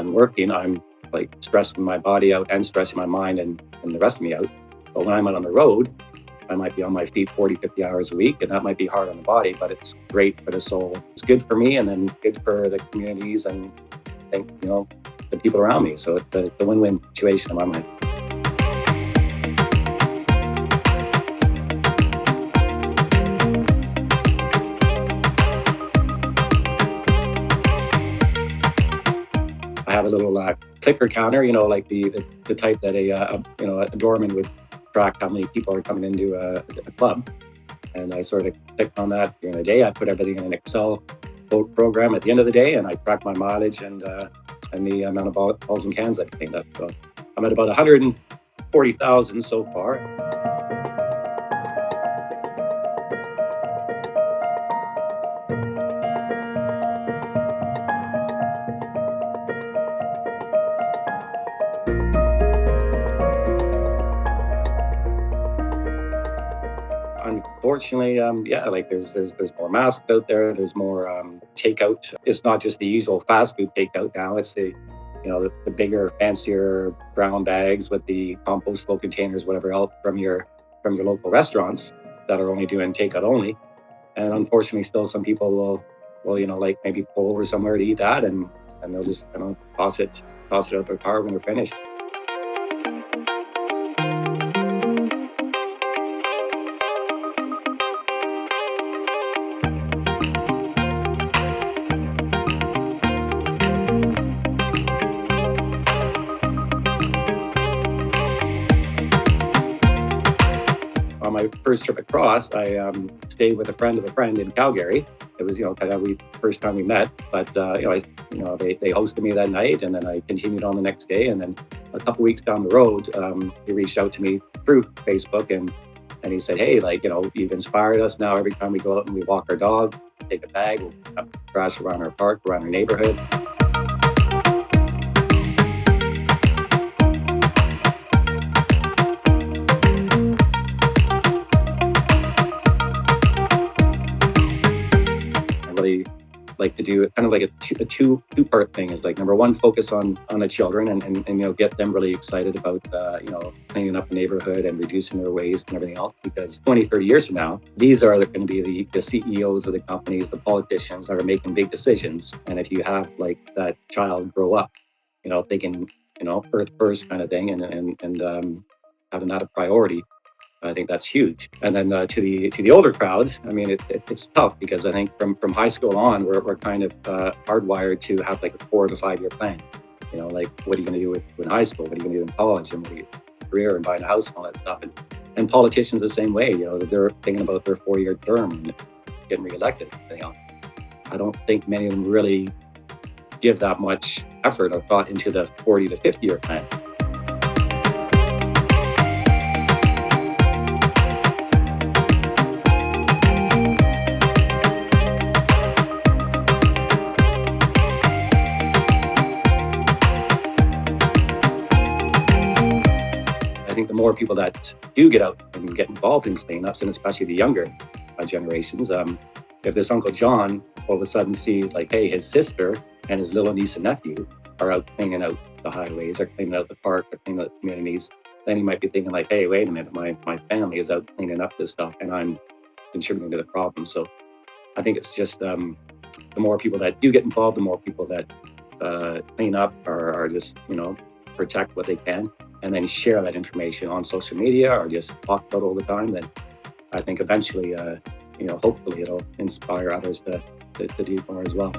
I'm working, I'm like stressing my body out and stressing my mind and the rest of me out. But when I'm out on the road, I might be on my feet 40, 50 hours a week, and that might be hard on the body, but it's great for the soul. It's good for me, and then good for the communities and the people around me. So it's a win-win situation in my mind. I have a little clicker counter, like the type that a doorman would track how many people are coming into a club. And I sort of click on that during the day. I put everything in an Excel program at the end of the day, and I track my mileage and the amount of bottles and cans I've cleaned up. So I'm at about 140,000 so far. Unfortunately, there's more masks out there. There's more takeout. It's not just the usual fast food takeout now. It's the bigger, fancier brown bags with the compostable containers, whatever else from your local restaurants that are only doing takeout only. And unfortunately, still some people will maybe pull over somewhere to eat that, and they'll just toss it out their car when they're finished. On my first trip across, I stayed with a friend of a friend in Calgary. It was, kind of the first time we met, but they hosted me that night, and then I continued on the next day. And then a couple weeks down the road, he reached out to me through Facebook, and he said, "Hey, you've inspired us now. Every time we go out and we walk our dog, take a bag, we'll pick up trash around our park, around our neighborhood." Like to do kind of like a two-part thing. Is like, number one, focus on the children and get them really excited about cleaning up the neighborhood and reducing their waste and everything else, because 20-30 years from now, these are going to be the CEOs of the companies, the politicians that are making big decisions. And if you have like that child grow up thinking earth first kind of thing and having that a priority, I think that's huge. And then to the older crowd, I mean, it's tough, because I think from high school on, we're kind of hardwired to have like a 4 to 5 year plan. Like, what are you going to do in high school? What are you going to do in college? And what are you career and buying a house and all that stuff? And politicians the same way. They're thinking about their 4-year term and getting reelected. I don't think many of them really give that much effort or thought into the 40 to 50 year plan. I think the more people that do get out and get involved in cleanups, and especially the younger generations, if this Uncle John all of a sudden sees like, hey, his sister and his little niece and nephew are out cleaning out the highways, or cleaning out the park, or cleaning out the communities, then he might be thinking like, hey, wait a minute, my family is out cleaning up this stuff and I'm contributing to the problem. So I think it's just the more people that do get involved, the more people that clean up or just, protect what they can, and then share that information on social media or just talk about it all the time, then I think eventually, hopefully it'll inspire others to do more as well.